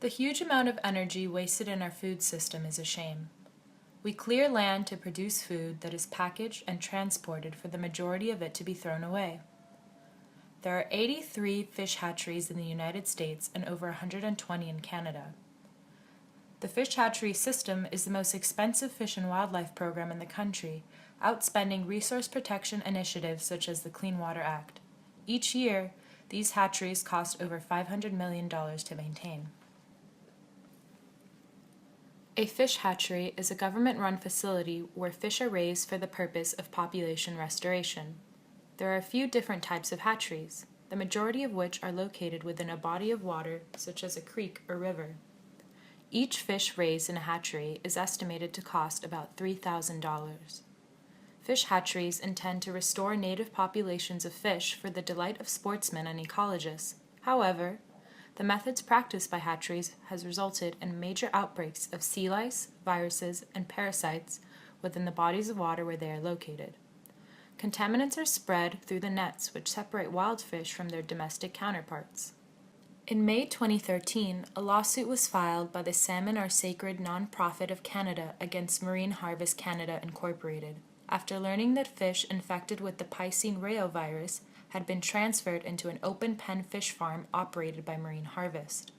The huge amount of energy wasted in our food system is a shame. We clear land to produce food that is packaged and transported for the majority of it to be thrown away. There are 83 fish hatcheries in the United States and over 120 in Canada. The fish hatchery system is the most expensive fish and wildlife program in the country, outspending resource protection initiatives such as the Clean Water Act. Each year, these hatcheries cost over $500 million to maintain. A fish hatchery is a government-run facility where fish are raised for the purpose of population restoration. There are a few different types of hatcheries, the majority of which are located within a body of water such as a creek or river. Each fish raised in a hatchery is estimated to cost about $3,000. Fish hatcheries intend to restore native populations of fish for the delight of sportsmen and ecologists. However, the methods practiced by hatcheries has resulted in major outbreaks of sea lice, viruses, and parasites within the bodies of water where they are located. Contaminants are spread through the nets which separate wild fish from their domestic counterparts. In May 2013, a lawsuit was filed by the Salmon Are Sacred nonprofit of Canada against Marine Harvest Canada Incorporated, after learning that fish infected with the Piscine reovirus had been transferred into an open-pen fish farm operated by Marine Harvest.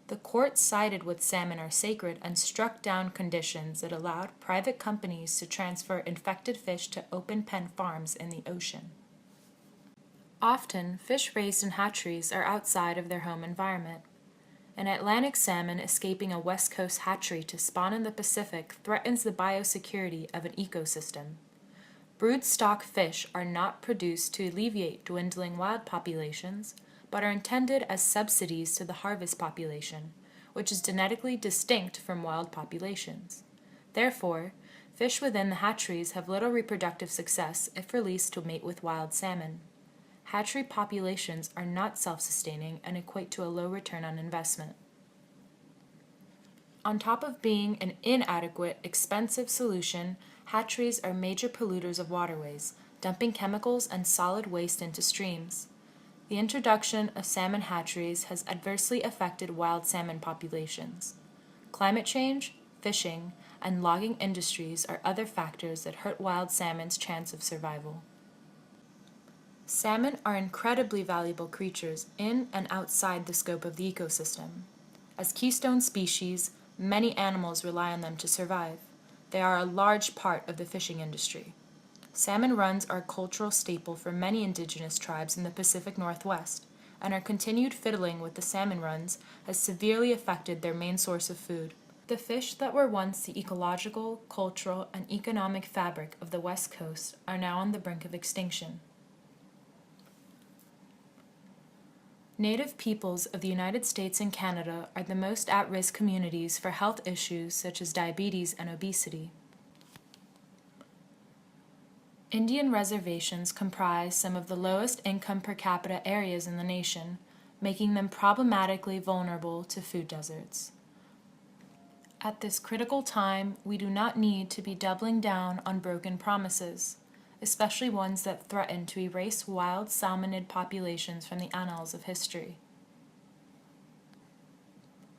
The court sided with Salmon Are Sacred and struck down conditions that allowed private companies to transfer infected fish to open-pen farms in the ocean. Often, fish raised in hatcheries are outside of their home environment. An Atlantic salmon escaping a West Coast hatchery to spawn in the Pacific threatens the biosecurity of an ecosystem. Broodstock fish are not produced to alleviate dwindling wild populations, but are intended as subsidies to the harvest population, which is genetically distinct from wild populations. Therefore, fish within the hatcheries have little reproductive success if released to mate with wild salmon. Hatchery populations are not self-sustaining and equate to a low return on investment. On top of being an inadequate, expensive solution, hatcheries are major polluters of waterways, dumping chemicals and solid waste into streams. The introduction of salmon hatcheries has adversely affected wild salmon populations. Climate change, fishing, and logging industries are other factors that hurt wild salmon's chance of survival. Salmon are incredibly valuable creatures in and outside the scope of the ecosystem. As keystone species, many animals rely on them to survive. They are a large part of the fishing industry. Salmon runs are a cultural staple for many indigenous tribes in the Pacific Northwest, and our continued fiddling with the salmon runs has severely affected their main source of food. The fish that were once the ecological, cultural, and economic fabric of the West Coast are now on the brink of extinction. Native peoples of the United States and Canada are the most at-risk communities for health issues such as diabetes and obesity. Indian reservations comprise some of the lowest income per capita areas in the nation, making them problematically vulnerable to food deserts. At this critical time, we do not need to be doubling down on broken promises, especially ones that threaten to erase wild salmonid populations from the annals of history.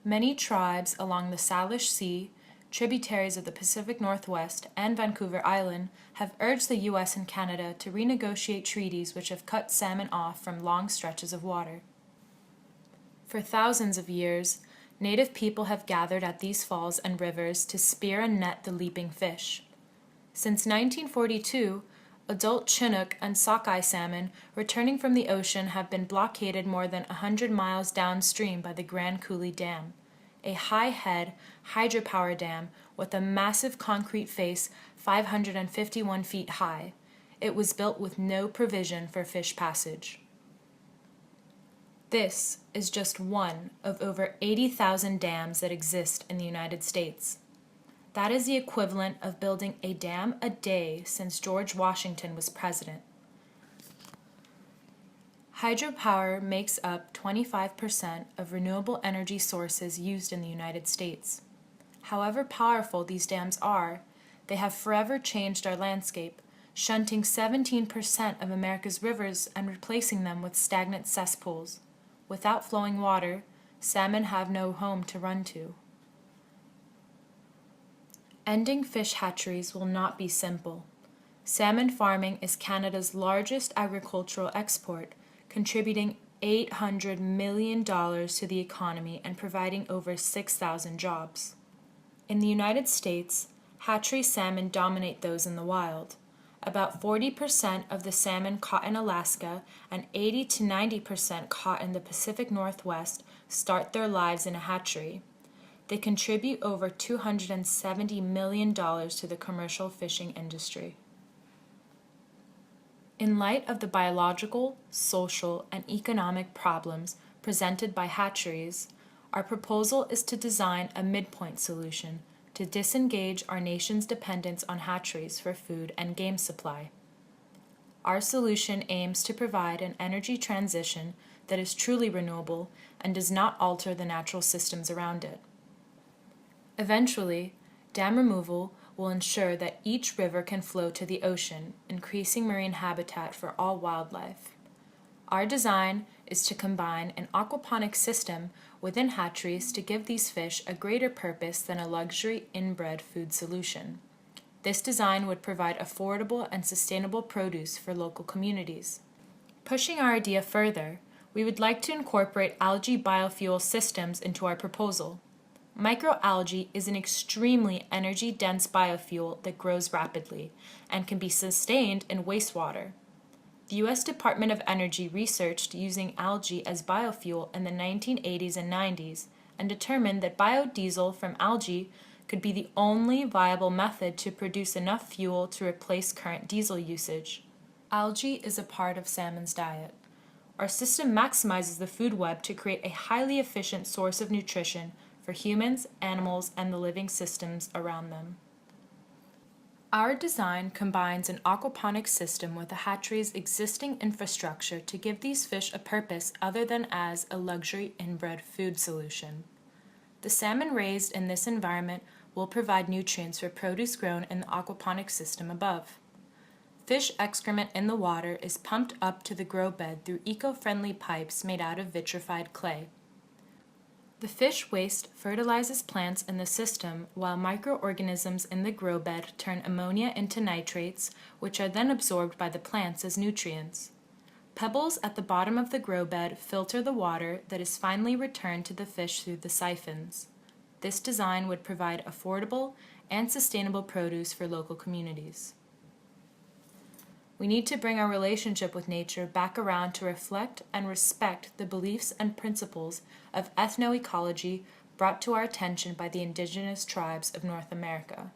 Many tribes along the Salish Sea, tributaries of the Pacific Northwest, and Vancouver Island have urged the U.S. and Canada to renegotiate treaties which have cut salmon off from long stretches of water. For thousands of years, Native people have gathered at these falls and rivers to spear and net the leaping fish. Since 1942, adult Chinook and sockeye salmon returning from the ocean have been blockaded more than 100 miles downstream by the Grand Coulee Dam, a high-head hydropower dam with a massive concrete face 551 feet high. It was built with no provision for fish passage. This is just one of over 80,000 dams that exist in the United States. That is the equivalent of building a dam a day since George Washington was president. Hydropower makes up 25% of renewable energy sources used in the United States. However powerful these dams are, they have forever changed our landscape, shunting 17% of America's rivers and replacing them with stagnant cesspools. Without flowing water, salmon have no home to run to. Ending fish hatcheries will not be simple. Salmon farming is Canada's largest agricultural export, contributing $800 million to the economy and providing over 6,000 jobs. In the United States, hatchery salmon dominate those in the wild. About 40% of the salmon caught in Alaska and 80 to 90% caught in the Pacific Northwest start their lives in a hatchery. They contribute over $270 million to the commercial fishing industry. In light of the biological, social, and economic problems presented by hatcheries, our proposal is to design a midpoint solution to disengage our nation's dependence on hatcheries for food and game supply. Our solution aims to provide an energy transition that is truly renewable and does not alter the natural systems around it. Eventually, dam removal will ensure that each river can flow to the ocean, increasing marine habitat for all wildlife. Our design is to combine an aquaponic system within hatcheries to give these fish a greater purpose than a luxury inbred food solution. This design would provide affordable and sustainable produce for local communities. Pushing our idea further, we would like to incorporate algae biofuel systems into our proposal. Microalgae is an extremely energy-dense biofuel that grows rapidly and can be sustained in wastewater. The U.S. Department of Energy researched using algae as biofuel in the 1980s and 90s and determined that biodiesel from algae could be the only viable method to produce enough fuel to replace current diesel usage. Algae is a part of salmon's diet. Our system maximizes the food web to create a highly efficient source of nutrition for humans, animals, and the living systems around them. Our design combines an aquaponics system with a hatchery's existing infrastructure to give these fish a purpose other than as a luxury inbred food solution. The salmon raised in this environment will provide nutrients for produce grown in the aquaponics system above. Fish excrement in the water is pumped up to the grow bed through eco-friendly pipes made out of vitrified clay. The fish waste fertilizes plants in the system while microorganisms in the grow bed turn ammonia into nitrates, which are then absorbed by the plants as nutrients. Pebbles at the bottom of the grow bed filter the water that is finally returned to the fish through the siphons. This design would provide affordable and sustainable produce for local communities. We need to bring our relationship with nature back around to reflect and respect the beliefs and principles of ethnoecology brought to our attention by the indigenous tribes of North America.